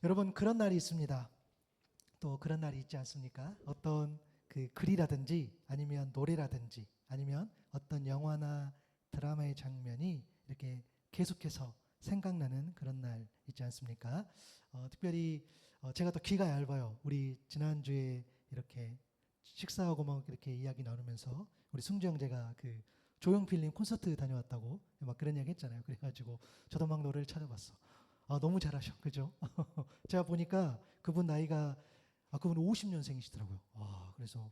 여러분 그런 날이 있습니다. 또 그런 날이 있지 않습니까? 어떤 그 글이라든지 아니면 노래라든지 아니면 어떤 영화나 드라마의 장면이 이렇게 계속해서 생각나는 그런 날 있지 않습니까? 특별히 제가 또 귀가 얇아요. 우리 지난주에 이렇게 식사하고 막 이렇게 이야기 나누면서 우리 승주 형제가 그 조용필님 콘서트 다녀왔다고 막 그런 이야기 했잖아요. 그래가지고 저도 막 노래를 찾아봤어. 너무 잘하셔. 그죠? 제가 보니까 그분 나이가 그분 50년생이시더라고요. 그래서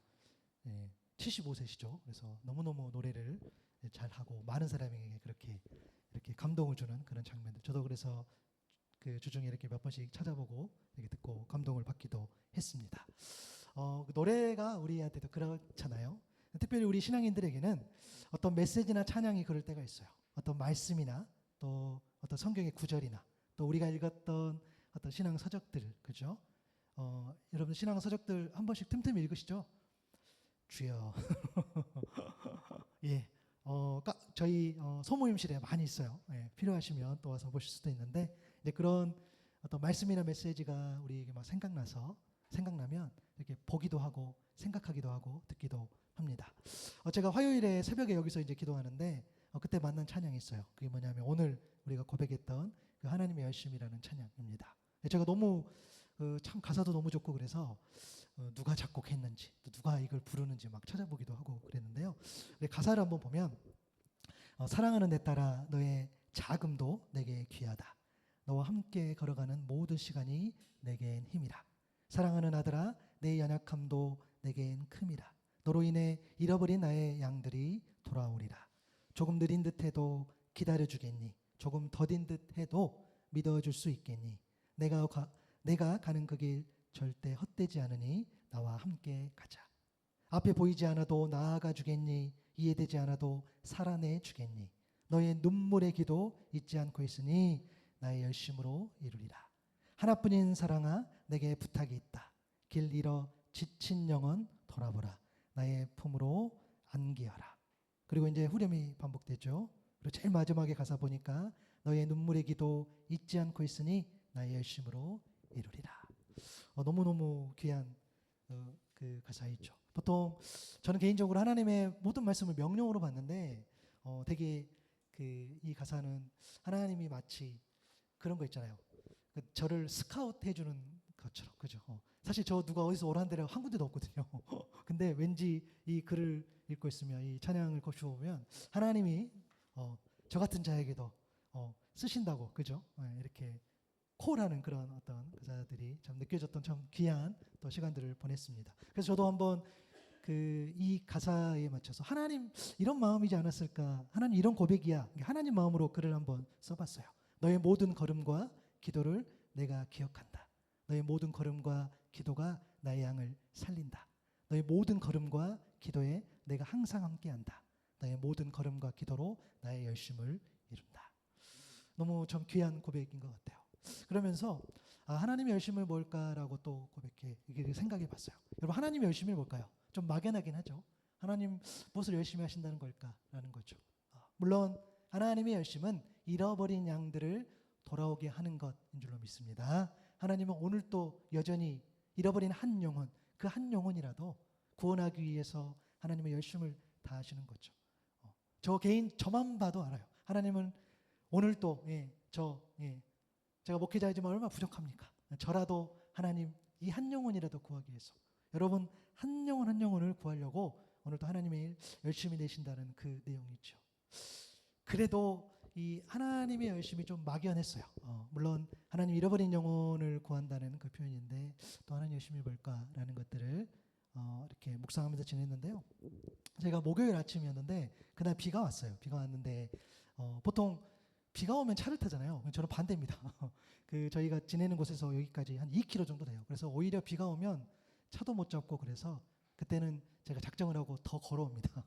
75세시죠. 그래서 너무너무 노래를 잘하고 많은 사람에게 그렇게 이렇게 감동을 주는 그런 장면들. 저도 그래서 그 주중에 이렇게 몇 번씩 찾아보고 이렇게 듣고 감동을 받기도 했습니다. 그 노래가 우리한테도 그렇잖아요. 특별히 우리 신앙인들에게는 어떤 메시지나 찬양이 그럴 때가 있어요. 어떤 말씀이나 또 어떤 성경의 구절이나 또 우리가 읽었던 어떤 신앙 서적들, 그죠? 여러분 신앙 서적들 한 번씩 틈틈이 읽으시죠? 주여. 예. 저희 소모임실에 많이 있어요. 예, 필요하시면 또 와서 보실 수도 있는데 이제 그런 어떤 말씀이나 메시지가 우리에게 막 생각나면 이렇게 보기도 하고 생각하기도 하고 듣기도 합니다. 제가 화요일에 새벽에 여기서 이제 기도하는데 그때 만난 찬양이 있어요. 그게 뭐냐면 오늘 우리가 고백했던 그 하나님의 열심이라는 찬양입니다. 제가 너무 참 가사도 너무 좋고 그래서 누가 작곡했는지 또 누가 이걸 부르는지 막 찾아보기도 하고 그랬는데요. 가사를 한번 보면 사랑하는 내 딸아 너의 자금도 내게 귀하다. 너와 함께 걸어가는 모든 시간이 내겐 힘이라. 사랑하는 아들아 내 연약함도 내겐 큼이라. 너로 인해 잃어버린 나의 양들이 돌아오리라. 조금 느린 듯해도 기다려주겠니? 조금 더딘 듯해도 믿어줄 수 있겠니? 내가 가는 그 길 절대 헛되지 않으니 나와 함께 가자. 앞에 보이지 않아도 나아가 주겠니? 이해되지 않아도 살아내 주겠니? 너의 눈물의 기도 잊지 않고 있으니 나의 열심으로 이루리라. 하나뿐인 사랑아 내게 부탁이 있다. 길 잃어 지친 영혼 돌아보라. 나의 품으로 안기어라. 그리고 이제 후렴이 반복되죠. 그리고 제일 마지막에 가사 보니까 너의 눈물의 기도 잊지 않고 있으니 나의 열심으로 이루리라. 너무너무 귀한 그 가사이죠. 보통 저는 개인적으로 하나님의 모든 말씀을 명령으로 봤는데 되게 이 가사는 하나님이 마치 그런 거 있잖아요. 저를 스카우트 해주는 것처럼, 그죠? 사실 저 누가 어디서 오라는 데가 한 군데도 없거든요. 근데 왠지 이 글을 읽고 있으면 이 찬양을 거주보면 하나님이 저 같은 자에게도 쓰신다고, 그죠? 이렇게 콜하는 그런 어떤 가사들이 참 느껴졌던 참 귀한 또 시간들을 보냈습니다. 그래서 저도 한번 이 가사에 맞춰서 하나님 이런 마음이지 않았을까? 하나님 이런 고백이야. 하나님 마음으로 글을 한번 써봤어요. 너의 모든 걸음과 기도를 내가 기억한다. 너의 모든 걸음과 기도가 나의 양을 살린다. 너의 모든 걸음과 기도에 내가 항상 함께한다. 너의 모든 걸음과 기도로 나의 열심을 이룬다. 너무 좀 귀한 고백인 것 같아요. 그러면서 하나님의 열심을 뭘까라고 또 이게 생각해 봤어요. 여러분 하나님의 열심이 뭘까요? 좀 막연하긴 하죠. 하나님 무엇을 열심히 하신다는 걸까라는 거죠. 물론 하나님의 열심은 잃어버린 양들을 돌아오게 하는 것인 줄로 믿습니다. 하나님은 오늘 또 여전히 잃어버린 한 영혼, 그 한 영혼이라도 구원하기 위해서 하나님의 열심을 다하시는 거죠. 저만 봐도 알아요. 하나님은 오늘 또 제가 목회자이지만 얼마나 부족합니까? 저라도 하나님 이 한 영혼이라도 구하기 위해서 여러분 한 영혼 한 영혼을 구하려고 오늘도 하나님의 일 열심히 내신다는 그 내용이죠. 그래도 이 하나님의 열심이 좀 막연했어요. 물론 하나님 잃어버린 영혼을 구한다는 그 표현인데 또 하나님 열심이 뭘까라는 것들을 이렇게 묵상하면서 지냈는데요. 제가 목요일 아침이었는데 그날 비가 왔어요. 비가 왔는데 보통 비가 오면 차를 타잖아요. 저는 반대입니다. 저희가 지내는 곳에서 여기까지 한 2km 정도 돼요. 그래서 오히려 비가 오면 차도 못 잡고 그래서 그때는 제가 작정을 하고 더 걸어옵니다.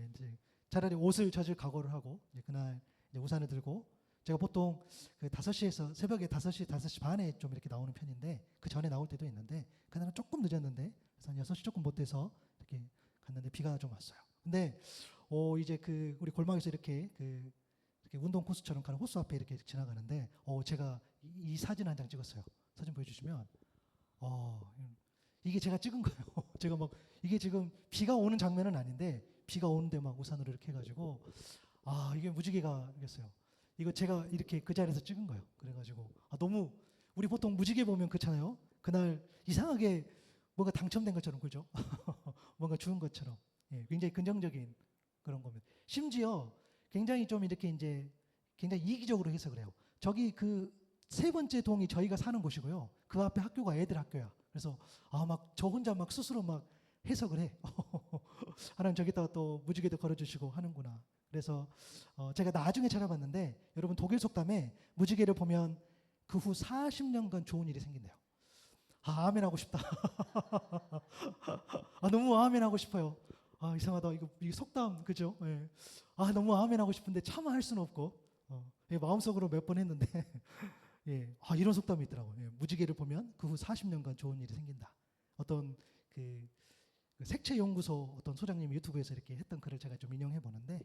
이제 차라리 옷을 젖을 각오를 하고 이제 그날 이제 우산을 들고 제가 보통 5시에서 새벽에 5시, 5시 반에 좀 이렇게 나오는 편인데 그 전에 나올 때도 있는데 그날은 조금 늦었는데 그래서 한 6시 조금 못 돼서 이렇게 갔는데 비가 좀 왔어요. 근데 이제 우리 골목에서 이렇게 운동 코스처럼 가는 호수 앞에 이렇게 지나가는데 제가 이 사진 한 장 찍었어요. 사진 보여주시면 이게 제가 찍은 거예요. 제가 막 이게 지금 비가 오는 장면은 아닌데 비가 오는데 막 우산으로 이렇게 해가지고 이게 무지개가겠어요. 이거 제가 이렇게 그 자리에서 찍은 거예요. 그래가지고 너무 우리 보통 무지개 보면 그렇잖아요. 그날 이상하게 뭔가 당첨된 것처럼 그죠? 뭔가 주은 것처럼 굉장히 긍정적인 그런 겁니다. 심지어 굉장히 좀 이렇게 이제 굉장히 이기적으로 해석을 해요. 저기 그 세 번째 동이 저희가 사는 곳이고요. 그 앞에 학교가 애들 학교야. 그래서 막 저 혼자 막 스스로 막 해석을 해. 하나님 저기다가 또 무지개도 걸어주시고 하는구나. 그래서 제가 나중에 찾아봤는데 여러분 독일 속담에 무지개를 보면 그 후 40년간 좋은 일이 생긴대요. 아멘 하고 싶다. 너무 아멘 하고 싶어요. 이상하다. 이거 속담 그죠? 예. 너무 아멘 하고 싶은데 차마 할 수는 없고 마음속으로 몇 번 했는데 이런 속담이 있더라고요. 무지개를 보면 그 후 40년간 좋은 일이 생긴다. 어떤 그 색채 연구소 어떤 소장님이 유튜브에서 이렇게 했던 글을 제가 좀 인용해 보는데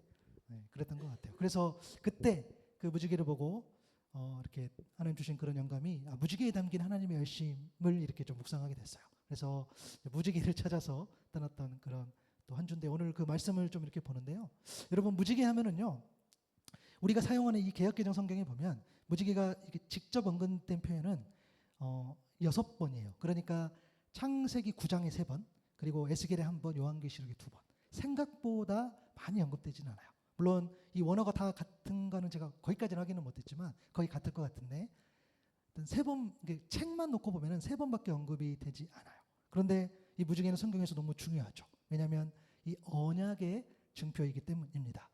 그랬던 것 같아요. 그래서 그때 그 무지개를 보고 이렇게 하나님 주신 그런 영감이 무지개에 담긴 하나님의 열심을 이렇게 좀 묵상하게 됐어요. 그래서 무지개를 찾아서 떠났던 그런 또 한 주인데 오늘 그 말씀을 좀 이렇게 보는데요. 여러분 무지개 하면은요. 우리가 사용하는 이 개역개정 성경에 보면 무지개가 이렇게 직접 언급된 표현은 6번이에요. 그러니까 창세기 9장에 3번, 그리고 에스겔에 1번, 요한계시록에 2번. 생각보다 많이 언급되지는 않아요. 물론 이 원어가 다 같은가는 제가 거기까지는 확인은 못했지만 거의 같을 것 같은데 3번 책만 놓고 보면은 3번밖에 언급이 되지 않아요. 그런데 이 무지개는 성경에서 너무 중요하죠. 왜냐하면 이 언약의 증표이기 때문입니다.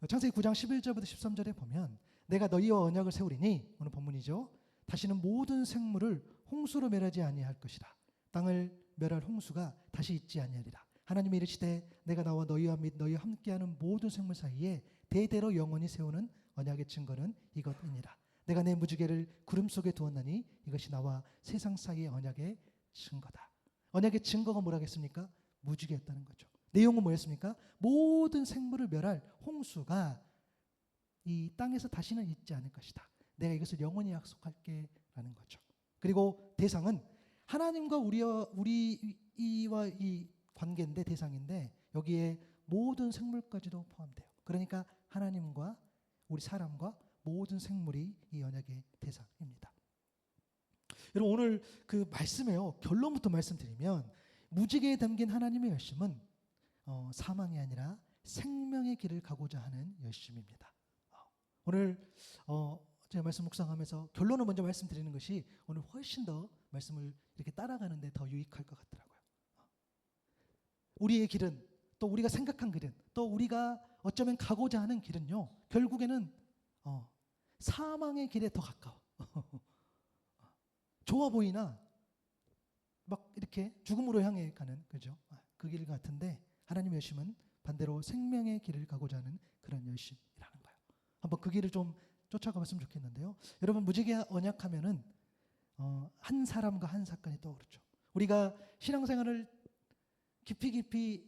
창세기 9장 11절부터 13절에 보면 내가 너희와 언약을 세우리니 오늘 본문이죠. 다시는 모든 생물을 홍수로 멸하지 아니할 것이다. 땅을 멸할 홍수가 다시 있지 아니하리라. 하나님이 이르시되 내가 나와 너희와 및 너희와 함께하는 모든 생물 사이에 대대로 영원히 세우는 언약의 증거는 이것이니라. 내가 내 무지개를 구름 속에 두었나니 이것이 나와 세상 사이의 언약의 증거다. 언약의 증거가 뭐라겠습니까? 무지개였다는 거죠. 내용은 뭐였습니까? 모든 생물을 멸할 홍수가 이 땅에서 다시는 있지 않을 것이다. 내가 이것을 영원히 약속할게 라는 거죠. 그리고 대상은 하나님과 우리와 이 관계인데 대상인데 여기에 모든 생물까지도 포함돼요. 그러니까 하나님과 우리 사람과 모든 생물이 이 언약의 대상입니다. 여러분 오늘 그 말씀에요. 결론부터 말씀드리면 무지개에 담긴 하나님의 열심은 사망이 아니라 생명의 길을 가고자 하는 열심입니다. 오늘 제가 말씀 묵상하면서 결론을 먼저 말씀드리는 것이 오늘 훨씬 더 말씀을 이렇게 따라가는데 더 유익할 것 같더라고요. 우리의 길은 또 우리가 생각한 길은 또 우리가 어쩌면 가고자 하는 길은요. 결국에는 사망의 길에 더 가까워. 좋아 보이나 막 이렇게 죽음으로 향해 가는 그죠? 그 길 같은데 하나님의 열심은 반대로 생명의 길을 가고자 하는 그런 열심이라는 거예요. 한번 그 길을 좀 쫓아가봤으면 좋겠는데요. 여러분 무지개 언약하면은 한 사람과 한 사건이 떠오르죠. 우리가 신앙생활을 깊이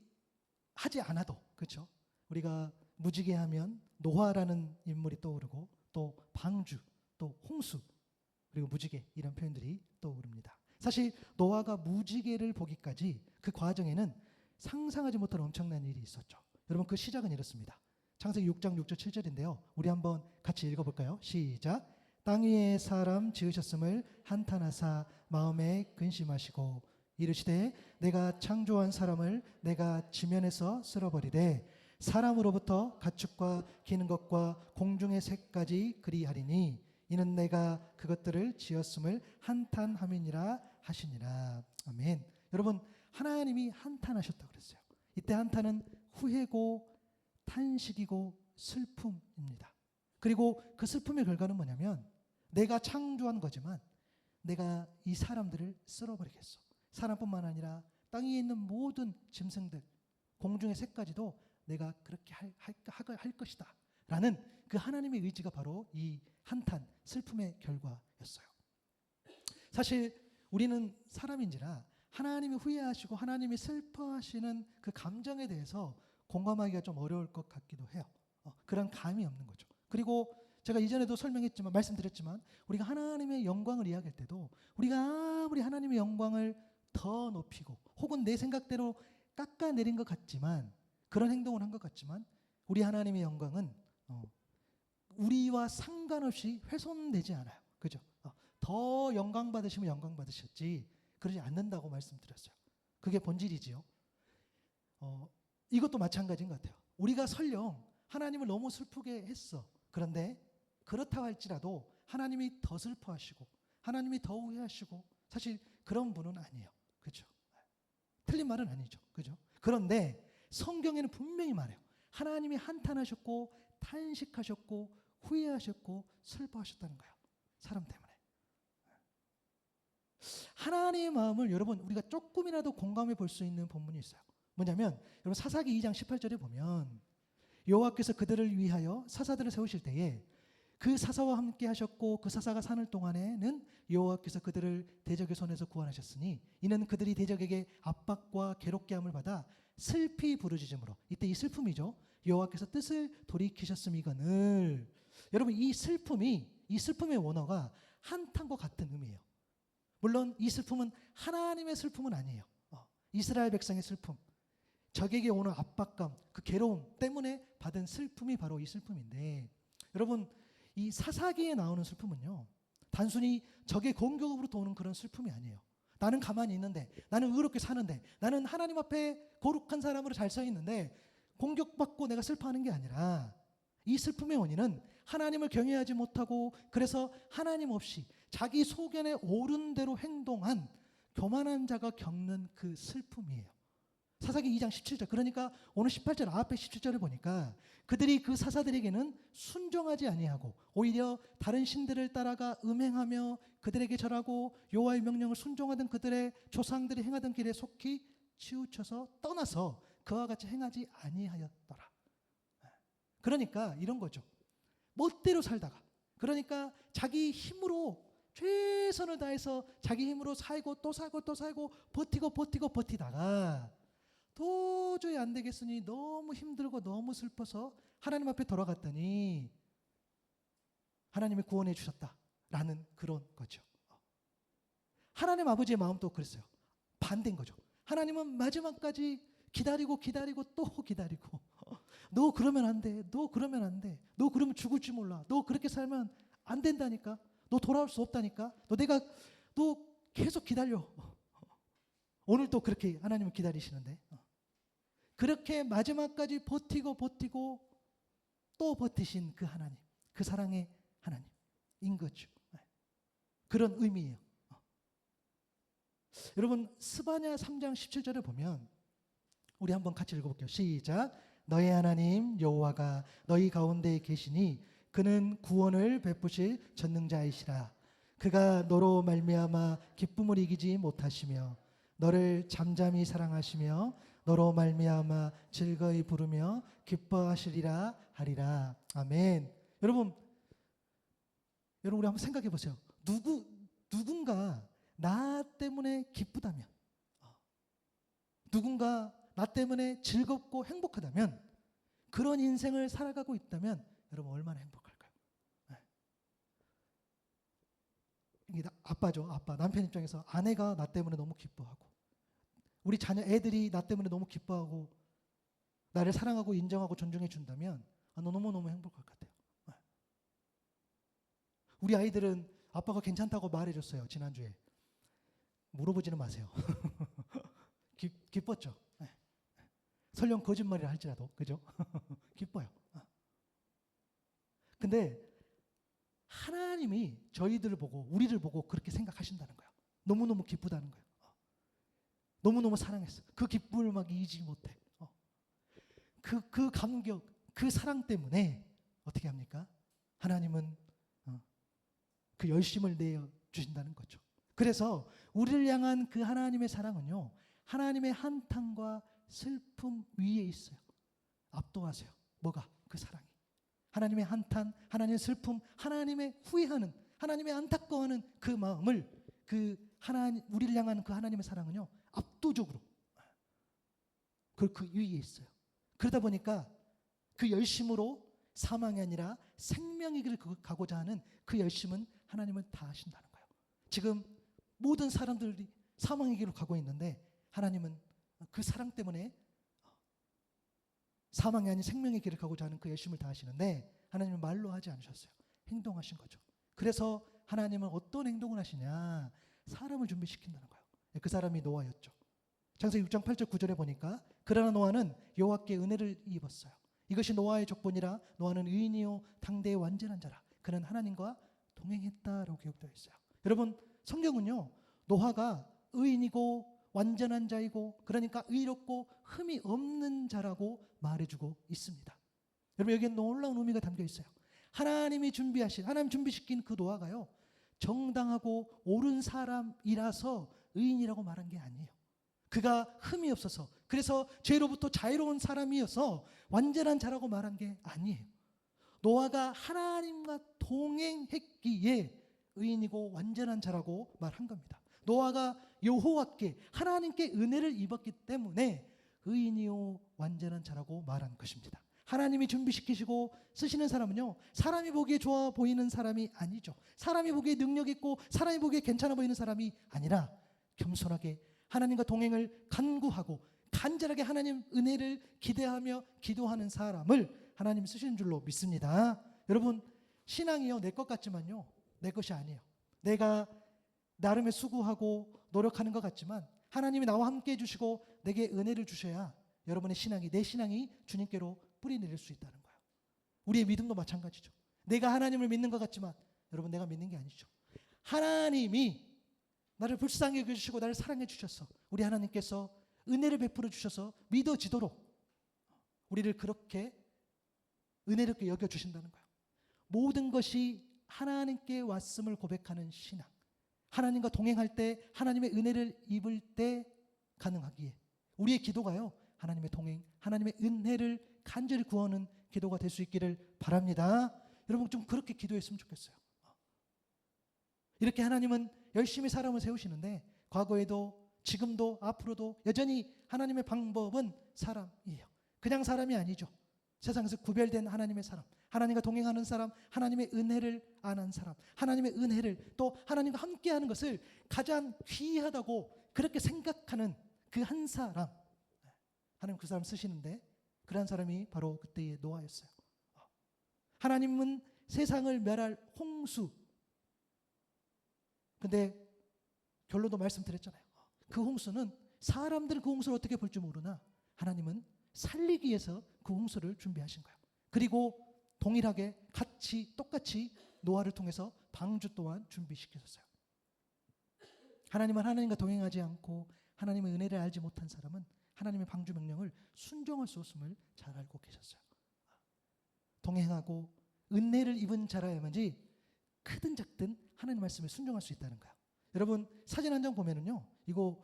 하지 않아도 그렇죠. 우리가 무지개하면 노아라는 인물이 떠오르고 또 방주, 또 홍수, 그리고 무지개 이런 표현들이 떠오릅니다. 사실 노아가 무지개를 보기까지 그 과정에는 상상하지 못할 엄청난 일이 있었죠. 여러분 그 시작은 이렇습니다. 창세기 6장 6절 7절인데요. 우리 한번 같이 읽어볼까요? 시작. 땅 위에 사람 지으셨음을 한탄하사 마음에 근심하시고 이르시되 내가 창조한 사람을 내가 지면에서 쓸어버리되 사람으로부터 가축과 기는 것과 공중의 새까지 그리하리니 이는 내가 그것들을 지었음을 한탄함이니라 하시니라. 아멘. 여러분 하나님이 한탄하셨다고 그랬어요. 이때 한탄은 후회고 탄식이고 슬픔입니다. 그리고 그 슬픔의 결과는 뭐냐면 내가 창조한 거지만 내가 이 사람들을 쓸어버리겠어. 사람뿐만 아니라 땅 위에 있는 모든 짐승들, 공중의 새까지도 내가 그렇게 할 것이다 라는 그 하나님의 의지가 바로 이 한탄, 슬픔의 결과였어요. 사실 우리는 사람인지라 하나님이 후회하시고 하나님이 슬퍼하시는 그 감정에 대해서 공감하기가 좀 어려울 것 같기도 해요. 그런 감이 없는 거죠. 그리고 제가 이전에도 설명했지만 말씀드렸지만 우리가 하나님의 영광을 이야기할 때도 우리가 아무리 하나님의 영광을 더 높이고 혹은 내 생각대로 깎아내린 것 같지만 그런 행동을 한 것 같지만 우리 하나님의 영광은 우리와 상관없이 훼손되지 않아요. 그죠? 더 영광 받으시면 영광 받으셨지 그러지 않는다고 말씀드렸어요. 그게 본질이지요. 이것도 마찬가지인 것 같아요. 우리가 설령 하나님을 너무 슬프게 했어. 그런데 그렇다고 할지라도 하나님이 더 슬퍼하시고 하나님이 더 후회하시고 사실 그런 분은 아니에요. 그죠? 틀린 말은 아니죠. 그죠? 그런데 성경에는 분명히 말해요. 하나님이 한탄하셨고 탄식하셨고 후회하셨고 슬퍼하셨다는 거예요. 사람 때문에. 하나님의 마음을 여러분 우리가 조금이라도 공감해 볼 수 있는 본문이 있어요. 뭐냐면 여러분 사사기 2장 18절에 보면 여호와께서 그들을 위하여 사사들을 세우실 때에 그 사사와 함께 하셨고 그 사사가 사는 동안에는 여호와께서 그들을 대적의 손에서 구원하셨으니 이는 그들이 대적에게 압박과 괴롭게 함을 받아 슬피 부르짖음으로 이때 이 슬픔이죠. 여호와께서 뜻을 돌이키셨음이거늘 여러분 이 슬픔의 원어가 한탄과 같은 의미예요. 물론 이 슬픔은 하나님의 슬픔은 아니에요. 이스라엘 백성의 슬픔 적에게 오는 압박감 그 괴로움 때문에 받은 슬픔이 바로 이 슬픔인데 여러분 이 사사기에 나오는 슬픔은요 단순히 적의 공격으로부터 오는 그런 슬픔이 아니에요. 나는 가만히 있는데 나는 의롭게 사는데 나는 하나님 앞에 거룩한 사람으로 잘 서 있는데 공격받고 내가 슬퍼하는 게 아니라 이 슬픔의 원인은 하나님을 경외하지 못하고 그래서 하나님 없이 자기 소견에 옳은 대로 행동한 교만한 자가 겪는 그 슬픔이에요. 사사기 2장 17절 그러니까 오늘 18절 앞에 17절을 보니까 그들이 그 사사들에게는 순종하지 아니하고 오히려 다른 신들을 따라가 음행하며 그들에게 절하고 여호와의 명령을 순종하던 그들의 조상들이 행하던 길에 속히 치우쳐서 떠나서 그와 같이 행하지 아니하였더라. 그러니까 이런 거죠. 멋대로 살다가 그러니까 자기 힘으로 최선을 다해서 자기 힘으로 살고 또 살고 또 살고 버티다가 도저히 안 되겠으니 너무 힘들고 너무 슬퍼서 하나님 앞에 돌아갔더니 하나님이 구원해 주셨다라는 그런 거죠. 하나님 아버지의 마음도 그랬어요. 반대인 거죠. 하나님은 마지막까지 기다리고 또 기다리고 너 그러면 안 돼. 너 그러면 안 돼. 너 그러면 죽을 줄 몰라. 너 그렇게 살면 안 된다니까. 너 돌아올 수 없다니까. 너 계속 기다려. 오늘도 그렇게 하나님을 기다리시는데 그렇게 마지막까지 버티고 또 버티신 그 하나님, 그 사랑의 하나님인 거죠. 그런 의미예요. 여러분 스바냐 3장 17절에 보면 우리 한번 같이 읽어볼게요. 시작. 너의 하나님 여호와가 너희 가운데 계시니 그는 구원을 베푸실 전능자이시라. 그가 너로 말미암아 기쁨을 이기지 못하시며 너를 잠잠히 사랑하시며 너로 말미암아 즐거이 부르며 기뻐하시리라 하리라. 아멘. 여러분 우리 한번 생각해 보세요. 누군가 나 때문에 기쁘다면 누군가 나 때문에 즐겁고 행복하다면 그런 인생을 살아가고 있다면 여러분 얼마나 행복할까요? 이게 아빠죠. 아빠 남편 입장에서 아내가 나 때문에 너무 기뻐하고 우리 자녀 애들이 나 때문에 너무 기뻐하고 나를 사랑하고 인정하고 존중해 준다면 너무너무 행복할 것 같아요. 우리 아이들은 아빠가 괜찮다고 말해줬어요. 지난주에. 물어보지는 마세요. 기뻤죠. 설령 거짓말이라 할지라도 그죠? 기뻐요. 근데 하나님이 저희들을 보고 우리를 보고 그렇게 생각하신다는 거예요. 너무너무 기쁘다는 거예요. 너무너무 사랑했어. 그 기쁨을 막 이기지 못해. 그 감격, 그 사랑 때문에 어떻게 합니까? 하나님은 그 열심을 내어 주신다는 거죠. 그래서 우리를 향한 그 하나님의 사랑은요. 하나님의 한탄과 슬픔 위에 있어요. 압도하세요. 뭐가? 그 사랑이. 하나님의 한탄, 하나님의 슬픔, 하나님의 후회하는, 하나님의 안타까워하는 그 마음을 우리를 향하는 그 하나님의 사랑은요. 압도적으로 그 위에 있어요. 그러다 보니까 그 열심으로 사망이 아니라 생명의 길을 가고자 하는 그 열심은 하나님은 다 하신다는 거예요. 지금 모든 사람들이 사망의 길로 가고 있는데 하나님은 그 사랑 때문에 사망이 아닌 생명의 길을 가고자 하는 그 열심을 다 하시는데 하나님은 말로 하지 않으셨어요. 행동하신 거죠. 그래서 하나님은 어떤 행동을 하시냐? 사람을 준비시킨다는 거예요. 그 사람이 노아였죠. 창세기 6장 8절 9절에 보니까 그러나 노아는 여호와께 은혜를 입었어요. 이것이 노아의 족본이라 노아는 의인이요 당대의 완전한 자라. 그는 하나님과 동행했다라고 기록되어 있어요. 여러분 성경은요. 노아가 의인이고 완전한 자이고 그러니까 의롭고 흠이 없는 자라고 말해주고 있습니다. 여러분 여기에 놀라운 의미가 담겨 있어요. 하나님 준비시킨 그 노아가요. 정당하고 옳은 사람이라서 의인이라고 말한 게 아니에요. 그가 흠이 없어서 그래서 죄로부터 자유로운 사람이어서 완전한 자라고 말한 게 아니에요. 노아가 하나님과 동행했기에 의인이고 완전한 자라고 말한 겁니다. 노아가 여호와께 하나님께 은혜를 입었기 때문에 의인이요 완전한 자라고 말한 것입니다. 하나님이 준비시키시고 쓰시는 사람은요. 사람이 보기에 좋아 보이는 사람이 아니죠. 사람이 보기에 능력 있고 사람이 보기에 괜찮아 보이는 사람이 아니라 겸손하게 하나님과 동행을 간구하고 간절하게 하나님 은혜를 기대하며 기도하는 사람을 하나님 쓰시는 줄로 믿습니다. 여러분 신앙이요 내 것 같지만요. 내 것이 아니에요. 내가 나름의 수고하고 노력하는 것 같지만 하나님이 나와 함께 해주시고 내게 은혜를 주셔야 여러분의 신앙이 내 신앙이 주님께로 뿌리 내릴 수 있다는 거예요. 우리의 믿음도 마찬가지죠. 내가 하나님을 믿는 것 같지만 여러분 내가 믿는 게 아니죠. 하나님이 나를 불쌍히 여겨주시고 나를 사랑해 주셔서 우리 하나님께서 은혜를 베풀어 주셔서 믿어지도록 우리를 그렇게 은혜롭게 여겨주신다는 거예요. 모든 것이 하나님께 왔음을 고백하는 신앙. 하나님과 동행할 때 하나님의 은혜를 입을 때 가능하기에 우리의 기도가요. 하나님의 동행, 하나님의 은혜를 간절히 구하는 기도가 될 수 있기를 바랍니다. 여러분 좀 그렇게 기도했으면 좋겠어요. 이렇게 하나님은 열심히 사람을 세우시는데 과거에도 지금도 앞으로도 여전히 하나님의 방법은 사람이에요. 그냥 사람이 아니죠. 세상에서 구별된 하나님의 사람, 하나님과 동행하는 사람, 하나님의 은혜를 아는 사람, 하나님의 은혜를 또 하나님과 함께하는 것을 가장 귀하다고 그렇게 생각하는 그 한 사람, 하나님 그 사람 쓰시는데 그러한 사람이 바로 그때의 노아였어요. 하나님은 세상을 멸할 홍수, 근데 결론도 말씀드렸잖아요. 그 홍수는 사람들은 그 홍수를 어떻게 볼 줄 모르나 하나님은 살리기 위해서 그 홍수를 준비하신 거예요. 그리고 동일하게 똑같이 노아를 통해서 방주 또한 준비시키셨어요. 하나님은 하나님과 동행하지 않고 하나님의 은혜를 알지 못한 사람은 하나님의 방주 명령을 순종할 수 없음을 잘 알고 계셨어요. 동행하고 은혜를 입은 자라야만이 크든 작든 하나님 말씀에 순종할 수 있다는 거예요. 여러분 사진 한 장 보면은요, 이거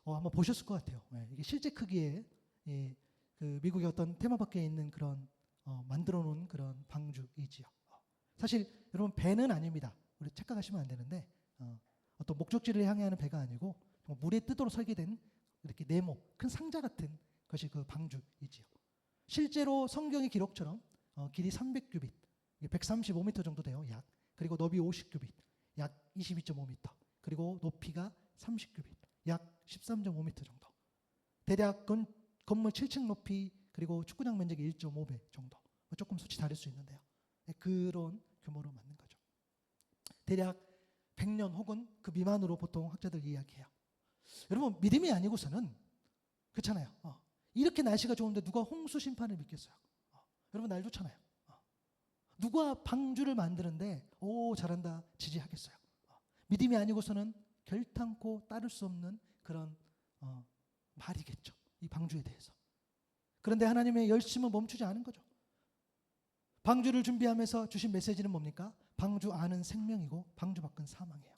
한번 보셨을 것 같아요. 이게 실제 크기의 그 미국의 어떤 테마파크에 있는 그런 만들어 놓은 그런 방주이지요. 사실 여러분 배는 아닙니다. 우리 착각하시면 안 되는데 어떤 목적지를 향해 하는 배가 아니고 물에 뜨도록 설계된 이렇게 네모 큰 상자 같은 것이 그 방주이지요. 실제로 성경의 기록처럼 길이 300규빗, 135m 정도 돼요. 약. 그리고 너비 50규빗, 약 22.5m. 그리고 높이가 30규빗, 약 13.5m 정도. 대략 건물 7층 높이 그리고 축구장 면적이 1.5배 정도. 조금 수치 다를 수 있는데요. 그런 규모로 맞는 거죠. 대략 100년 혹은 그 미만으로 보통 학자들 이야기해요. 여러분 믿음이 아니고서는 그렇잖아요. 이렇게 날씨가 좋은데 누가 홍수 심판을 믿겠어요? 여러분 날 좋잖아요. 누가 방주를 만드는데 오 잘한다 지지하겠어요? 믿음이 아니고서는 결탄코 따를 수 없는 그런 말이겠죠. 이 방주에 대해서. 그런데 하나님의 열심은 멈추지 않은 거죠. 방주를 준비하면서 주신 메시지는 뭡니까? 방주 안은 생명이고 방주 밖은 사망이에요.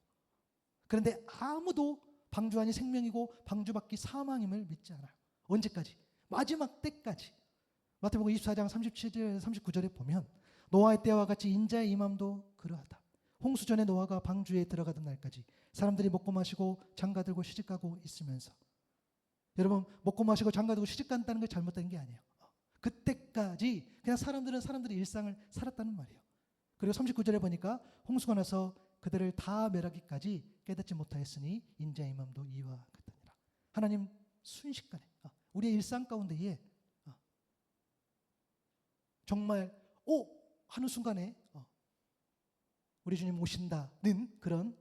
그런데 아무도 방주 안이 생명이고 방주 밖이 사망임을 믿지 않아요. 언제까지? 마지막 때까지. 마태복음 24장 37절 39절에 보면 노아의 때와 같이 인자의 임함도 그러하다. 홍수 전에 노아가 방주에 들어가던 날까지 사람들이 먹고 마시고 장가들고 시집가고 있으면서, 여러분 먹고 마시고 장가들고 시집간다는 게 잘못된 게 아니에요. 그때까지 그냥 사람들은 사람들의 일상을 살았다는 말이에요. 그리고 39절에 보니까 홍수가 나서 그들을 다 멸하기까지 깨닫지 못하였으니 인자의 마음도 이와 같으니라. 하나님 순식간에 우리의 일상 가운데에 정말 하는 순간에 우리 주님 오신다는 그런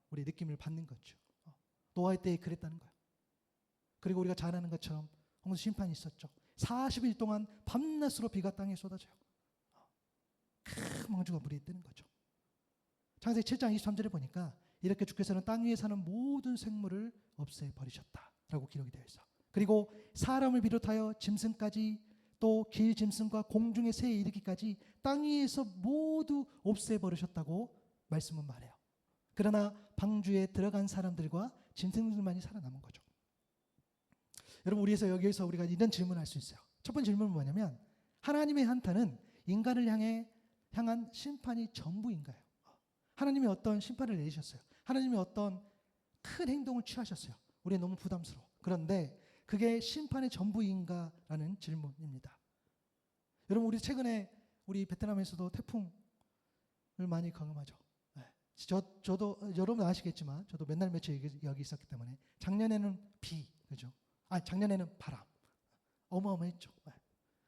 우리 느낌을 받는 거죠. 노아의 때에 그랬다는 거예요. 그리고 우리가 잘 아는 것처럼 홍수 심판이 있었죠. 40일 동안 밤낮으로 비가 땅에 쏟아져요. 큰 망주가 물이 뜨는 거죠. 창세기 7장 23절에 보니까 이렇게 주께서는 땅 위에 사는 모든 생물을 없애버리셨다라고 기록이 되어 있어. 그리고 사람을 비롯하여 짐승까지 또 길 짐승과 공중의 새에 이르기까지 땅 위에서 모두 없애버리셨다고 말씀은 말해요. 그러나 방주에 들어간 사람들과 짐승들만이 살아남은 거죠. 여러분 우리에서 여기에서 우리가 이런 질문을 할 수 있어요. 첫 번째 질문은 뭐냐면 하나님의 한탄은 인간을 향한 심판이 전부인가요? 하나님이 어떤 심판을 내리셨어요. 하나님이 어떤 큰 행동을 취하셨어요. 우리는 너무 부담스러워. 그런데 그게 심판의 전부인가라는 질문입니다. 여러분 우리 최근에 우리 베트남에서도 태풍을 많이 경험하죠. 저도 여러분 아시겠지만 저도 몇 날 며칠 여기 있었기 때문에 작년에는 비, 그죠? 작년에는 바람, 어마어마했죠.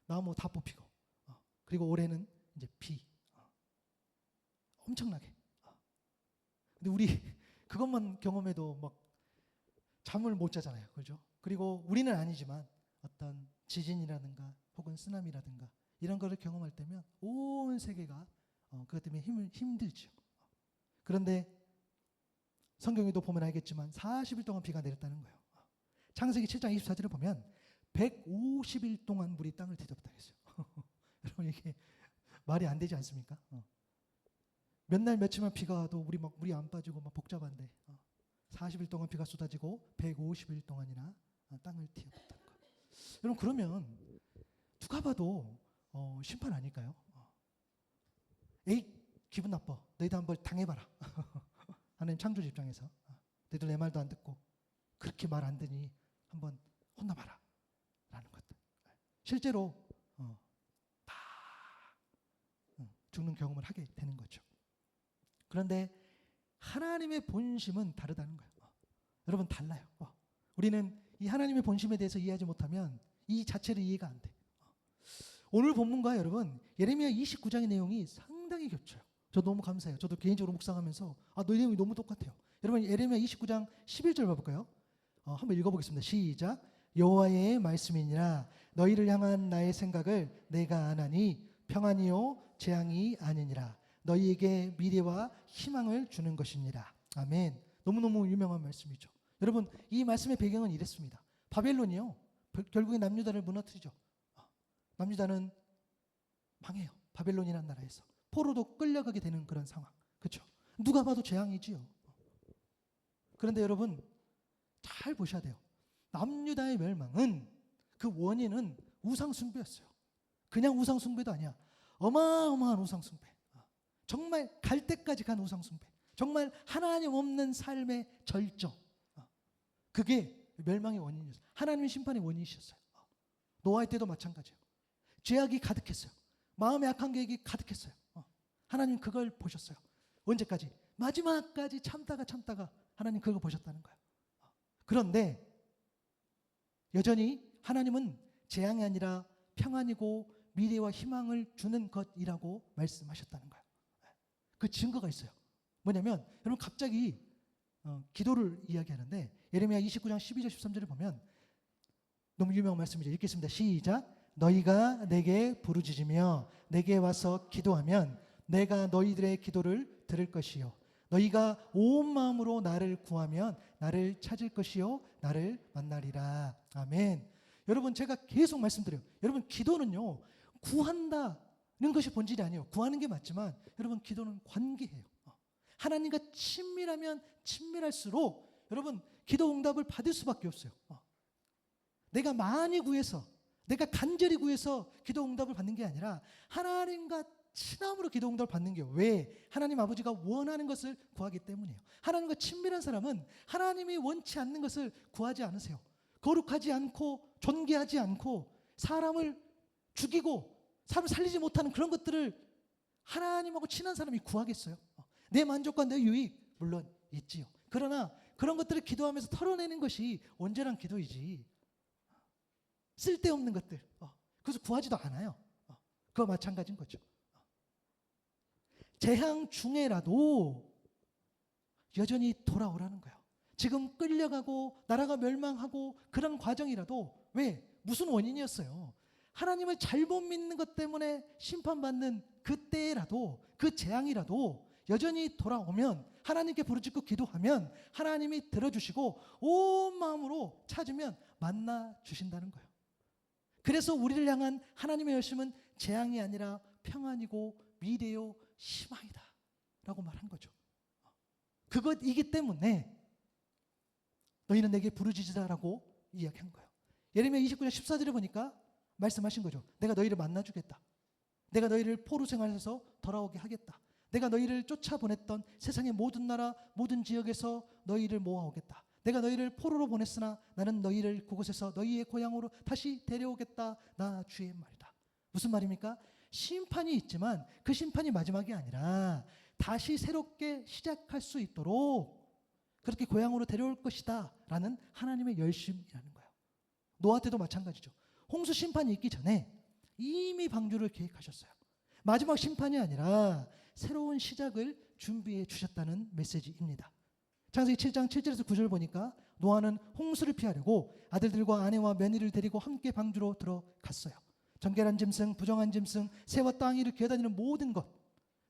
나무 다 뽑히고, 그리고 올해는 이제 비, 엄청나게. 근데 우리 그것만 경험해도 막 잠을 못 자잖아요, 그죠? 그리고 우리는 아니지만 어떤 지진이라든가 혹은 쓰나미라든가 이런 거를 경험할 때면 온 세계가 그것 때문에 힘들죠. 그런데 성경에도 보면 알겠지만 40일 동안 비가 내렸다는 거예요. 창세기 7장 24절을 보면 150일 동안 물이 땅을 뒤덮었다 했어요. 여러분 이게 말이 안 되지 않습니까? 몇 날 며칠만 비가 와도 물이 안 빠지고 막 복잡한데 40일 동안 비가 쏟아지고 150일 동안이나 땅을 뒤덮었다는 거예요. 여러분 그러면 누가 봐도 심판 아닐까요? 에이 기분 나빠. 너희도 한번 당해봐라. 하는 창조주 입장에서 너희들 내 말도 안 듣고 그렇게 말 안 듣니 한번 혼나봐라 라는 것들. 실제로 다 죽는 경험을 하게 되는 거죠. 그런데 하나님의 본심은 다르다는 거예요. 여러분 달라요. 우리는 이 하나님의 본심에 대해서 이해하지 못하면 이 자체를 이해가 안 돼. 오늘 본문과 여러분 예레미야 29장의 내용이 상당히 겹쳐요. 저 너무 감사해요. 저도 개인적으로 묵상하면서 너희 내용이 너무 똑같아요. 여러분 예레미야 29장 11절 봐볼까요? 한번 읽어보겠습니다. 시작. 여호와의 말씀이니라 너희를 향한 나의 생각을 내가 아나니 평안이요 재앙이 아니니라 너희에게 미래와 희망을 주는 것이니라. 아멘. 너무너무 유명한 말씀이죠. 여러분 이 말씀의 배경은 이랬습니다. 바벨론이요 결국에 남유다를 무너뜨리죠. 남유다는 망해요. 바벨론이라는 나라에서 포로도 끌려가게 되는 그런 상황. 그렇죠? 누가 봐도 재앙이지요. 그런데 여러분 잘 보셔야 돼요. 남유다의 멸망은 그 원인은 우상숭배였어요. 그냥 우상숭배도 아니야. 어마어마한 우상숭배. 정말 갈 때까지 간 우상숭배. 정말 하나님 없는 삶의 절정. 그게 멸망의 원인이었어요. 하나님의 심판의 원인이셨어요. 노아의 때도 마찬가지예요. 죄악이 가득했어요. 마음의 악한 계획이 가득했어요. 하나님 그걸 보셨어요. 언제까지? 마지막까지 참다가 하나님 그걸 보셨다는 거예요. 그런데 여전히 하나님은 재앙이 아니라 평안이고 미래와 희망을 주는 것이라고 말씀하셨다는 거예요. 그 증거가 있어요. 뭐냐면 여러분 갑자기 기도를 이야기하는데 예레미야 29장 12절 13절을 보면 너무 유명한 말씀이죠. 읽겠습니다. 시작. 너희가 내게 부르짖으며 내게 와서 기도하면 내가 너희들의 기도를 들을 것이요 너희가 온 마음으로 나를 구하면 나를 찾을 것이요 나를 만나리라. 아멘. 여러분 제가 계속 말씀드려요. 여러분 기도는요 구한다는 것이 본질이 아니에요. 구하는 게 맞지만 여러분 기도는 관계예요. 하나님과 친밀하면 친밀할수록 여러분 기도 응답을 받을 수밖에 없어요. 내가 많이 구해서 내가 간절히 구해서 기도 응답을 받는 게 아니라 하나님과 친함으로 기도 응답을 받는 게 왜? 하나님 아버지가 원하는 것을 구하기 때문이에요. 하나님과 친밀한 사람은 하나님이 원치 않는 것을 구하지 않으세요. 거룩하지 않고 존귀하지 않고 사람을 죽이고 사람을 살리지 못하는 그런 것들을 하나님하고 친한 사람이 구하겠어요? 내 만족과 내 유익 물론 있지요. 그러나 그런 것들을 기도하면서 털어내는 것이 온전한 기도이지. 쓸데없는 것들 그래서 구하지도 않아요. 그거 마찬가지인 거죠. 재앙 중에라도 여전히 돌아오라는 거예요. 지금 끌려가고 나라가 멸망하고 그런 과정이라도 왜? 무슨 원인이었어요? 하나님을 잘못 믿는 것 때문에 심판받는 그때라도 그 재앙이라도 여전히 돌아오면 하나님께 부르짖고 기도하면 하나님이 들어주시고 온 마음으로 찾으면 만나 주신다는 거예요. 그래서 우리를 향한 하나님의 열심은 재앙이 아니라 평안이고 미래요 희망이다 라고 말한 거죠. 그것이기 때문에 너희는 내게 부르짖으라라고 이야기한 거예요. 예레미야 29장 14절에 보니까 말씀하신 거죠. 내가 너희를 만나주겠다. 내가 너희를 포로 생활에서 돌아오게 하겠다. 내가 너희를 쫓아보냈던 세상의 모든 나라 모든 지역에서 너희를 모아오겠다. 내가 너희를 포로로 보냈으나 나는 너희를 그곳에서 너희의 고향으로 다시 데려오겠다. 나 주의 말이다. 무슨 말입니까? 심판이 있지만 그 심판이 마지막이 아니라 다시 새롭게 시작할 수 있도록 그렇게 고향으로 데려올 것이다 라는 하나님의 열심이라는 거예요. 노아 때도 마찬가지죠. 홍수 심판이 있기 전에 이미 방주를 계획하셨어요. 마지막 심판이 아니라 새로운 시작을 준비해 주셨다는 메시지입니다. 창세기 7장 7절에서 9절 보니까 노아는 홍수를 피하려고 아들들과 아내와 며느리를 데리고 함께 방주로 들어갔어요. 정결한 짐승, 부정한 짐승, 새와 땅 위를 기어다니는 모든 것,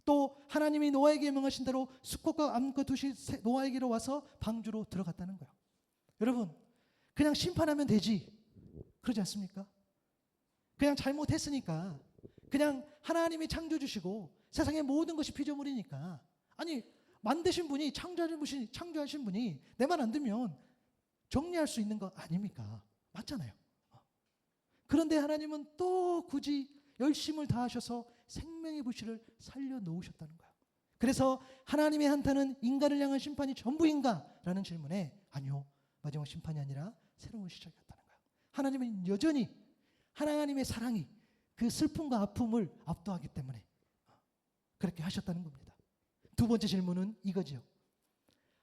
또 하나님이 노아에게 명하신 대로 수컷과 암컷 두시 노아에게로 와서 방주로 들어갔다는 거예요. 여러분, 그냥 심판하면 되지 그러지 않습니까? 그냥 잘못했으니까 그냥 하나님이 창조 주시고 세상의 모든 것이 피조물이니까 아니 만드신 분이 창조하신 분이 내 말 안 들면 정리할 수 있는 거 아닙니까? 맞잖아요. 그런데 하나님은 또 굳이 열심을 다하셔서 생명의 불씨를 살려놓으셨다는 거예요. 그래서 하나님의 한탄은 인간을 향한 심판이 전부인가? 라는 질문에 아니요. 마지막 심판이 아니라 새로운 시작이었다는 거예요. 하나님은 여전히 하나님의 사랑이 그 슬픔과 아픔을 압도하기 때문에 그렇게 하셨다는 겁니다. 두 번째 질문은 이거지요.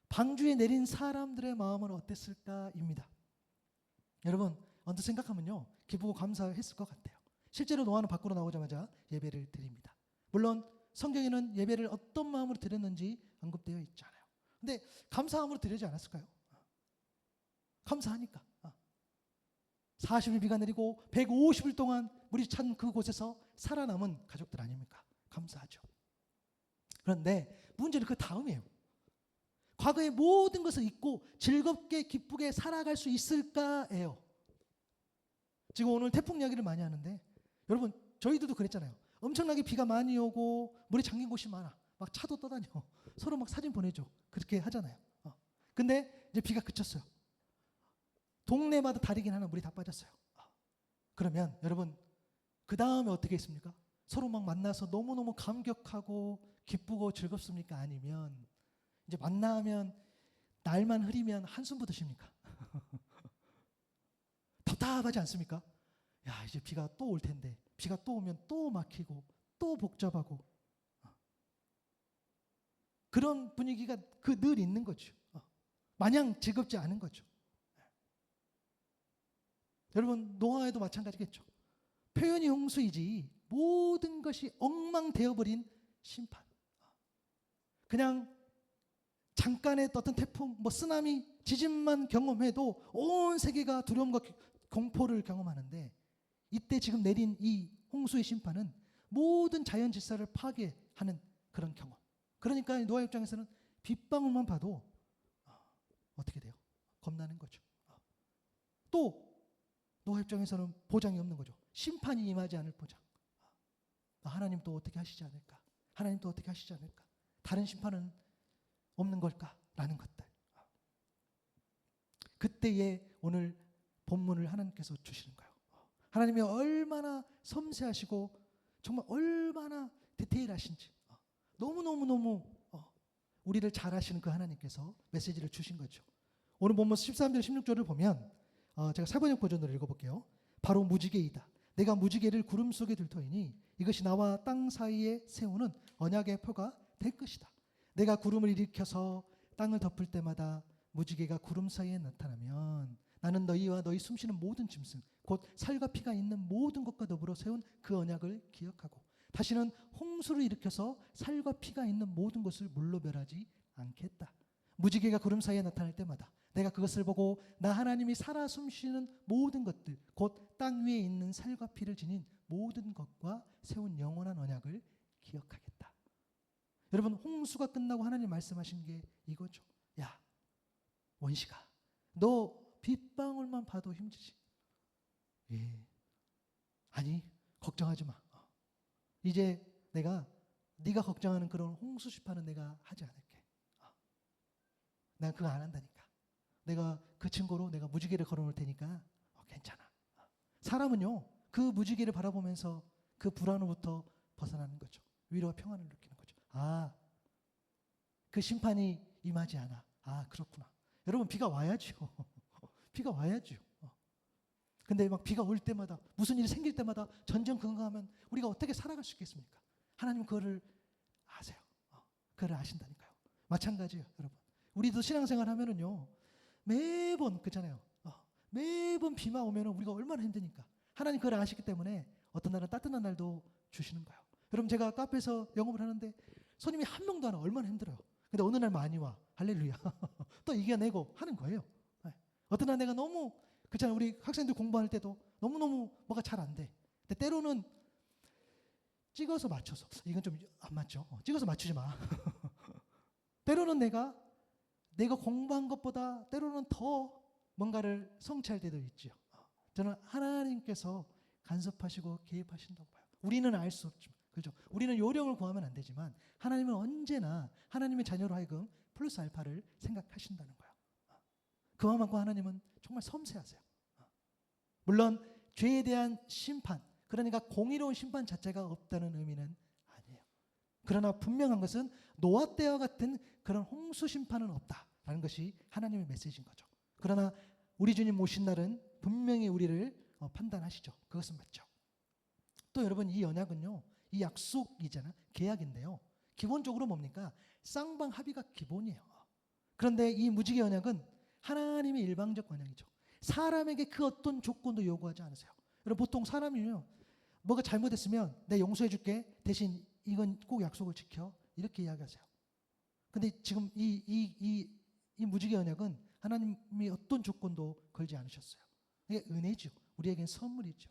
방주에 내린 사람들의 마음은 어땠을까입니다. 여러분 언뜻 생각하면요 기쁘고 감사했을 것 같아요. 실제로 노아는 밖으로 나오자마자 예배를 드립니다. 물론 성경에는 예배를 어떤 마음으로 드렸는지 언급되어 있지 않아요. 근데 감사함으로 드리지 않았을까요? 감사하니까 40일 비가 내리고 150일 동안 물이 찬 그곳에서 살아남은 가족들 아닙니까? 감사하죠. 그런데 문제는 그 다음이에요. 과거의 모든 것을 잊고 즐겁게 기쁘게 살아갈 수 있을까예요. 지금 오늘 태풍 이야기를 많이 하는데 여러분 저희들도 그랬잖아요. 엄청나게 비가 많이 오고 물이 잠긴 곳이 많아. 막 차도 떠다녀. 서로 막 사진 보내줘. 그렇게 하잖아요. 근데 이제 비가 그쳤어요. 동네마다 다르긴 하나 물이 다 빠졌어요. 그러면 여러분 그 다음에 어떻게 했습니까? 서로 막 만나서 너무너무 감격하고 기쁘고 즐겁습니까? 아니면 이제 만나면 날만 흐리면 한숨부터 쉽니까? 답답하지 않습니까? 야 이제 비가 또 올 텐데 비가 또 오면 또 막히고 또 복잡하고 그런 분위기가 늘 있는 거죠. 마냥 즐겁지 않은 거죠. 여러분 노아에도 마찬가지겠죠. 표현이 홍수이지 모든 것이 엉망되어버린 심판. 그냥 잠깐의 어떤 태풍, 쓰나미, 지진만 경험해도 온 세계가 두려움과 공포를 경험하는데 이때 지금 내린 이 홍수의 심판은 모든 자연 질서를 파괴하는 그런 경험. 그러니까 노아 입장에서는 빗방울만 봐도 어떻게 돼요? 겁나는 거죠. 또 노아 입장에서는 보장이 없는 거죠. 심판이 임하지 않을 보장. 하나님 또 어떻게 하시지 않을까? 하나님 또 어떻게 하시지 않을까? 다른 심판은 없는 걸까라는 것들. 그때에 오늘 본문을 하나님께서 주시는 거예요. 하나님이 얼마나 섬세하시고 정말 얼마나 디테일하신지 너무너무 우리를 잘 아시는 그 하나님께서 메시지를 주신 거죠. 오늘 본문 13절 16절을 보면 제가 사번역 버전으로 읽어볼게요. 바로 무지개이다. 내가 무지개를 구름 속에 둘 터이니 이것이 나와 땅 사이에 세우는 언약의 표가 될 것이다. 내가 구름을 일으켜서 땅을 덮을 때마다 무지개가 구름 사이에 나타나면 나는 너희와 너희 숨쉬는 모든 짐승 곧 살과 피가 있는 모든 것과 더불어 세운 그 언약을 기억하고 다시는 홍수를 일으켜서 살과 피가 있는 모든 것을 물로 멸하지 않겠다. 무지개가 구름 사이에 나타날 때마다 내가 그것을 보고 나 하나님이 살아 숨쉬는 모든 것들 곧 땅 위에 있는 살과 피를 지닌 모든 것과 세운 영원한 언약을 기억하겠다. 여러분, 홍수가 끝나고 하나님 말씀하신 게 이거죠. 야, 원시가 너 빗방울만 봐도 힘들지. 예. 아니, 걱정하지 마. 이제 내가 네가 걱정하는 그런 홍수 심판은 내가 하지 않을게. 난 그거 안 한다니까. 내가 그 친구로 내가 무지개를 걸어놓을 테니까 괜찮아. 사람은요, 그 무지개를 바라보면서 그 불안으로부터 벗어나는 거죠. 위로와 평안을 느끼는 거죠. 아, 그 심판이 임하지 않아. 아, 그렇구나. 여러분, 비가 와야죠. 비가 와야죠. 근데 막 비가 올 때마다 무슨 일이 생길 때마다 전전긍긍하면 우리가 어떻게 살아갈 수 있겠습니까? 하나님 그거를 아세요. 그거를 아신다니까요. 마찬가지예요, 여러분. 우리도 신앙생활 하면은요, 매번 그렇잖아요. 매번 비만 오면은 우리가 얼마나 힘드니까. 하나님 그걸 아시기 때문에 어떤 날은 따뜻한 날도 주시는 거예요. 여러분, 제가 카페에서 영업을 하는데 손님이 한 명도 안 와. 얼마나 힘들어요. 근데 어느 날 많이 와. 할렐루야. 또 이겨내고 하는 거예요. 어떤 날 내가 너무 그렇잖아요. 우리 학생들 공부할 때도 너무너무 뭐가 잘 안 돼. 근데 때로는 찍어서 맞춰서 이건 좀 안 맞죠. 찍어서 맞추지 마. 때로는 내가 공부한 것보다 때로는 더 뭔가를 성취할 때도 있죠. 저는 하나님께서 간섭하시고 개입하신다고 봐요. 우리는 알 수 없지만, 그렇죠? 우리는 요령을 구하면 안 되지만 하나님은 언제나 하나님의 자녀로 하여금 플러스 알파를 생각하신다는 거예요. 그만큼 하나님은 정말 섬세하세요. 물론 죄에 대한 심판, 그러니까 공의로운 심판 자체가 없다는 의미는 아니에요. 그러나 분명한 것은 노아 때와 같은 그런 홍수 심판은 없다라는 것이 하나님의 메시지인 거죠. 그러나 우리 주님 오신 날은 분명히 우리를 판단하시죠. 그것은 맞죠. 또 여러분, 이 언약은요, 이 약속이잖아요. 계약인데요. 기본적으로 뭡니까? 쌍방 합의가 기본이에요. 그런데 이 무지개 언약은 하나님의 일방적 언약이죠. 사람에게 그 어떤 조건도 요구하지 않으세요. 여러분, 보통 사람이요, 뭐가 잘못했으면 내가 용서해 줄게. 대신 이건 꼭 약속을 지켜. 이렇게 이야기하세요. 근데 지금 이 무지개 언약은 하나님이 어떤 조건도 걸지 않으셨어요. 이게 은혜죠. 우리에겐 선물이죠.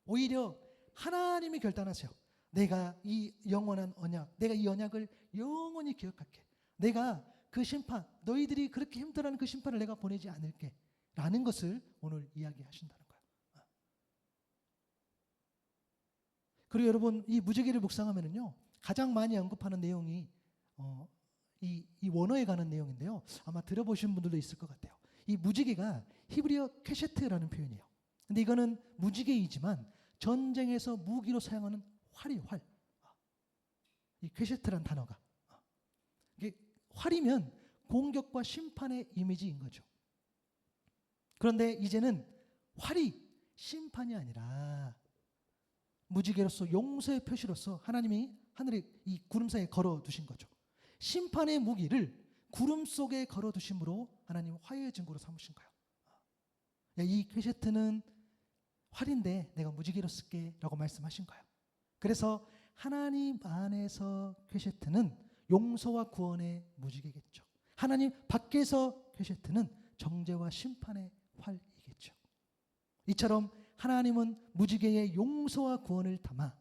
오히려 하나님이 결단하세요. 내가 이 영원한 언약, 내가 이 언약을 영원히 기억할게. 내가 그 심판, 너희들이 그렇게 힘들어하는 그 심판을 내가 보내지 않을게. 라는 것을 오늘 이야기하신다는 거예요. 그리고 여러분, 이 무지개를 묵상하면은요, 가장 많이 언급하는 내용이 이 원어에 관한 내용인데요. 아마 들어보신 분들도 있을 것 같아요. 이 무지개가 히브리어 캐셰트라는 표현이에요. 근데 이거는 무지개이지만 전쟁에서 무기로 사용하는 활이에요, 활. 이 캐셰트란 단어가. 이게 활이면 공격과 심판의 이미지인 거죠. 그런데 이제는 활이 심판이 아니라 무지개로서 용서의 표시로서 하나님이 하늘에 이 구름 사이에 걸어 두신 거죠. 심판의 무기를 구름 속에 걸어 두심으로 하나님 화해의 증거로 삼으신 거예요. 이 캐셰트는 활인데 내가 무지개로 쓸게 라고 말씀하신 거예요. 그래서 하나님 안에서 캐셰트는 용서와 구원의 무지개겠죠. 하나님 밖에서 캐셰트는 정죄와 심판의 활이겠죠. 이처럼 하나님은 무지개의 용서와 구원을 담아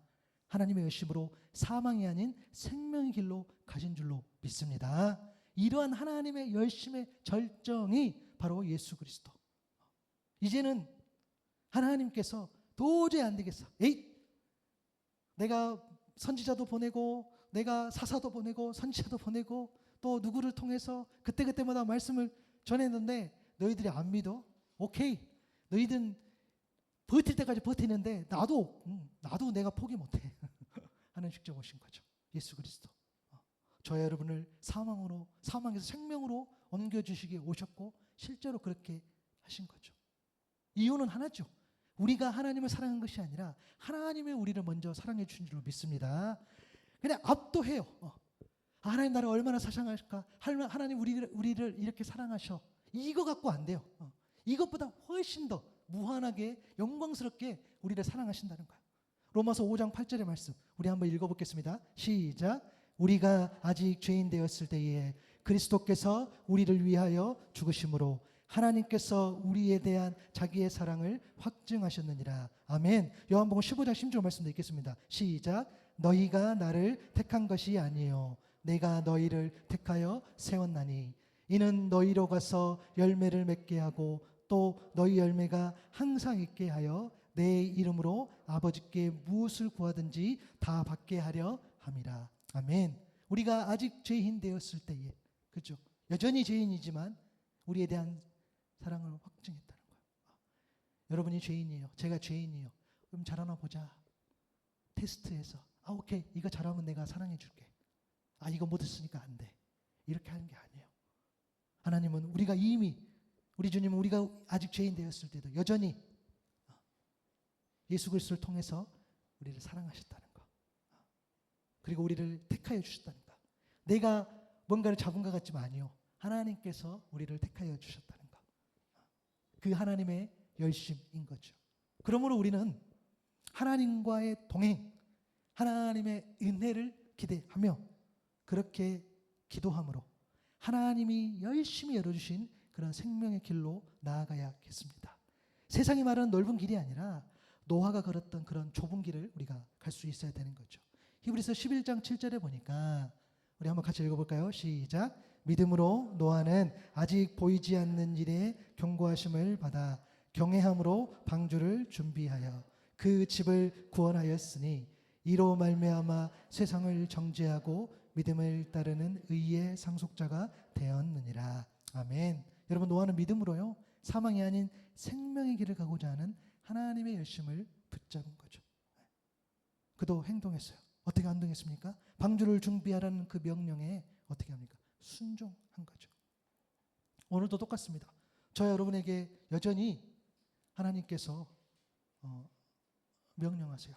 하나님의 열심으로 사망이 아닌 생명의 길로 가신 줄로 믿습니다. 이러한 하나님의 열심의 절정이 바로 예수 그리스도. 이제는 하나님께서 도저히 안 되겠어. 에잇! 내가 선지자도 보내고 내가 사사도 보내고 선지자도 보내고 또 누구를 통해서 그때그때마다 말씀을 전했는데 너희들이 안 믿어? 오케이. 너희들은 버틸 때까지 버티는데 나도 내가 포기 못해. 하는 직접 오신 거죠. 예수 그리스도. 저와 여러분을 사망에서 생명으로 옮겨주시기 오셨고 실제로 그렇게 하신 거죠. 이유는 하나죠. 우리가 하나님을 사랑한 것이 아니라 하나님의 우리를 먼저 사랑해 주신 줄로 믿습니다. 그냥 압도해요. 하나님 나를 얼마나 사랑하실까? 하나님 우리를 이렇게 사랑하셔. 이거 갖고 안 돼요. 이것보다 훨씬 더 무한하게 영광스럽게 우리를 사랑하신다는 거예요. 로마서 5장 8절의 말씀 우리 한번 읽어보겠습니다. 시작. 우리가 아직 죄인 되었을 때에 그리스도께서 우리를 위하여 죽으심으로 하나님께서 우리에 대한 자기의 사랑을 확증하셨느니라. 아멘. 요한복음 15장 16절 말씀 읽겠습니다. 시작. 너희가 나를 택한 것이 아니요 내가 너희를 택하여 세웠나니 이는 너희로 가서 열매를 맺게 하고 또 너희 열매가 항상 있게 하여 내 이름으로 아버지께 무엇을 구하든지 다 받게 하려 함이라. 아멘. 우리가 아직 죄인 되었을 때에, 그렇죠? 여전히 죄인이지만 우리에 대한 사랑을 확증했다는 거예요. 여러분이 죄인이에요. 제가 죄인이에요. 그럼 잘하나 보자. 테스트에서 오케이 이거 잘하면 내가 사랑해 줄게. 이거 못했으니까 안 돼. 이렇게 하는 게 아니에요. 하나님은 우리가 이미 우리 주님은 우리가 아직 죄인 되었을 때도 여전히 예수 그리스도를 통해서 우리를 사랑하셨다는 거. 그리고 우리를 택하여 주셨다는 거. 내가 뭔가를 잡은 것 같지만 아니요. 하나님께서 우리를 택하여 주셨다는 거. 그 하나님의 열심인 거죠. 그러므로 우리는 하나님과의 동행, 하나님의 은혜를 기대하며 그렇게 기도함으로 하나님이 열심히 열어주신 그런 생명의 길로 나아가야겠습니다. 세상이 말하는 넓은 길이 아니라 노아가 걸었던 그런 좁은 길을 우리가 갈 수 있어야 되는 거죠. 히브리서 11장 7절에 보니까 우리 한번 같이 읽어볼까요? 시작. 믿음으로 노아는 아직 보이지 않는 일에 경고하심을 받아 경외함으로 방주를 준비하여 그 집을 구원하였으니 이로 말미암아 세상을 정죄하고 믿음을 따르는 의의 상속자가 되었느니라. 아멘. 여러분 노아는 믿음으로요 사망이 아닌 생명의 길을 가고자 하는 하나님의 열심을 붙잡은 거죠. 그도 행동했어요. 어떻게 행동했습니까? 방주를 준비하라는 그 명령에 어떻게 합니까? 순종한 거죠. 오늘도 똑같습니다. 저 여러분에게 여전히 하나님께서 명령하세요.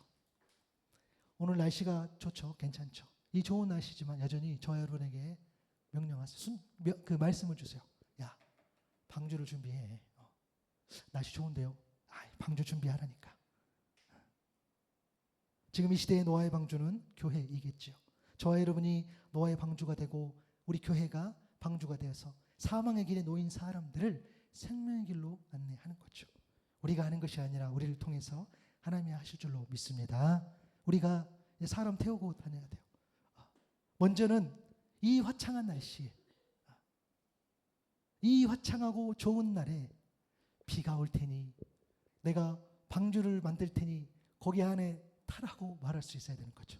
오늘 날씨가 좋죠. 괜찮죠. 이 좋은 날씨지만 여전히 저 여러분에게 명령하세요. 그 말씀을 주세요. 야, 방주를 준비해. 날씨 좋은데요. 방주 준비하라니까. 지금 이 시대의 노아의 방주는 교회이겠지요. 저와 여러분이 노아의 방주가 되고 우리 교회가 방주가 되어서 사망의 길에 놓인 사람들을 생명의 길로 안내하는 거죠. 우리가 하는 것이 아니라 우리를 통해서 하나님이 하실 줄로 믿습니다. 우리가 사람 태우고 다녀야 돼요. 먼저는 이 화창한 날씨에 이 화창하고 좋은 날에 비가 올 테니 내가 방주를 만들 테니 거기 안에 타라고 말할 수 있어야 되는 거죠.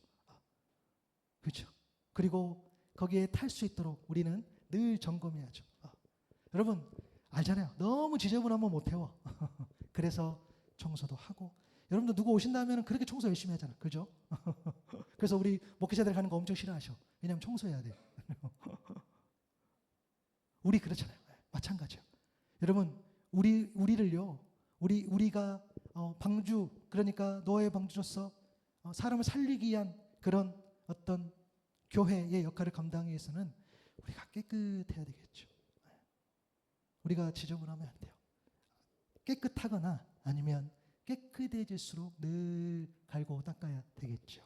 그렇죠. 그리고 거기에 탈 수 있도록 우리는 늘 점검해야죠. 여러분 알잖아요. 너무 지저분하면 못 태워. 그래서 청소도 하고 여러분도 누구 오신다면 그렇게 청소 열심히 하잖아. 그죠? 그래서 우리 목회자들 가는 거 엄청 싫어하셔. 왜냐하면 청소해야 돼. 우리 그렇잖아요. 마찬가지예요. 여러분 우리를요. 우리가 방주 그러니까 노아의 방주로서 사람을 살리기 위한 그런 어떤 교회의 역할을 감당하기 위해서는 우리가 깨끗해야 되겠죠. 우리가 지저분하면 안 돼요. 깨끗하거나 아니면 깨끗해질수록 늘 갈고 닦아야 되겠죠.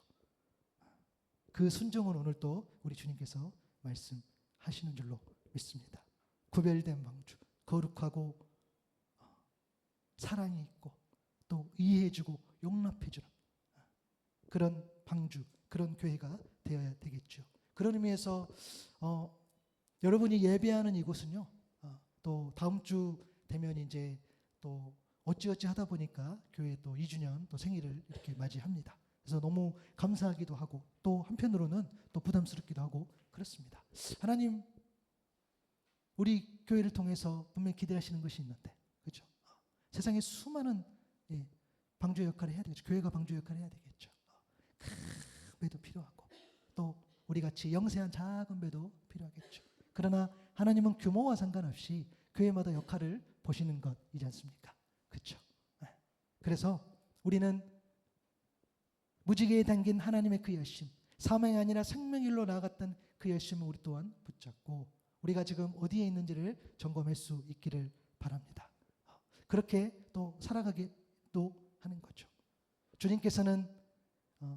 그 순종은 오늘 또 우리 주님께서 말씀하시는 줄로 믿습니다. 구별된 방주, 거룩하고 사랑이 있고 또 이해해주고 용납해주는 그런 방주, 그런 교회가 되어야 되겠죠. 그런 의미에서 여러분이 예배하는 이곳은요. 또 다음 주 되면 이제 또 어찌어찌 하다 보니까 교회 또 2주년 또 생일을 이렇게 맞이합니다. 그래서 너무 감사하기도 하고 또 한편으로는 또 부담스럽기도 하고 그렇습니다. 하나님 우리 교회를 통해서 분명히 기대하시는 것이 있는데 그렇죠? 세상에 수많은 방주 역할을 해야 되겠죠. 교회가 방주 역할을 해야 되겠죠. 큰 배도 필요하고 또 우리 같이 영세한 작은 배도 필요하겠죠. 그러나 하나님은 규모와 상관없이 교회마다 역할을 보시는 것이지 않습니까? 그렇죠. 그래서 우리는 무지개에 담긴 하나님의 그 열심, 사망이 아니라 생명일로 나아갔던 그 열심을 우리 또한 붙잡고 우리가 지금 어디에 있는지를 점검할 수 있기를 바랍니다. 그렇게 또 살아가기도 하는 거죠. 주님께서는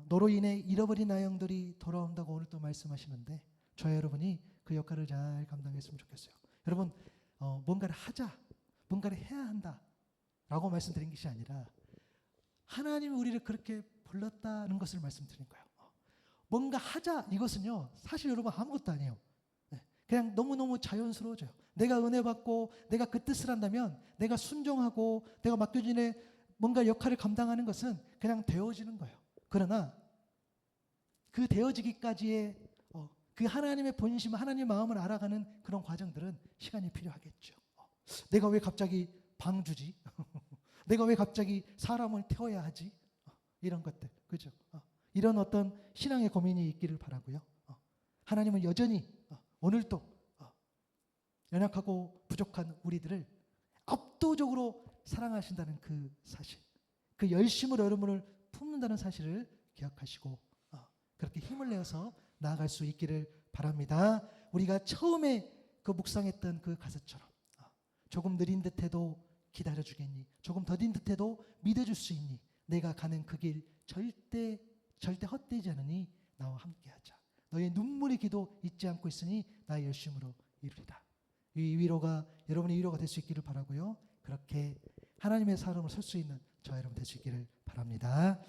너로 인해 잃어버린 나 영들이 돌아온다고 오늘 또 말씀하시는데 저와 여러분이 그 역할을 잘 감당했으면 좋겠어요. 여러분 뭔가를 하자, 뭔가를 해야 한다라고 말씀드린 것이 아니라 하나님이 우리를 그렇게 불렀다는 것을 말씀드린 거예요. 뭔가 하자 이것은요 사실 여러분 아무것도 아니에요. 그냥 너무너무 자연스러워져요. 내가 은혜 받고 내가 그 뜻을 한다면 내가 순종하고 내가 맡겨진 일 뭔가 역할을 감당하는 것은 그냥 되어지는 거예요. 그러나 그 되어지기까지의 그 하나님의 본심, 하나님의 마음을 알아가는 그런 과정들은 시간이 필요하겠죠. 내가 왜 갑자기 방 주지? 내가 왜 갑자기 사람을 태워야 하지? 이런 것들, 그죠? 이런 어떤 신앙의 고민이 있기를 바라고요. 하나님은 여전히 오늘도 연약하고 부족한 우리들을 압도적으로 사랑하신다는 그 사실, 그 열심으로 여러분을 품는다는 사실을 기억하시고 그렇게 힘을 내어서 나아갈 수 있기를 바랍니다. 우리가 처음에 그 묵상했던 그 가사처럼 조금 느린 듯해도 기다려주겠니? 조금 더딘 듯해도 믿어줄 수 있니? 내가 가는 그 길 절대 헛되지 않으니 나와 함께하자. 너의 눈물의 기도 잊지 않고 있으니 나의 열심으로 이루리라. 이 위로가 여러분의 위로가 될 수 있기를 바라고요. 그렇게 하나님의 사람으로 설 수 있는 저 여러분 될 수 있기를 바랍니다.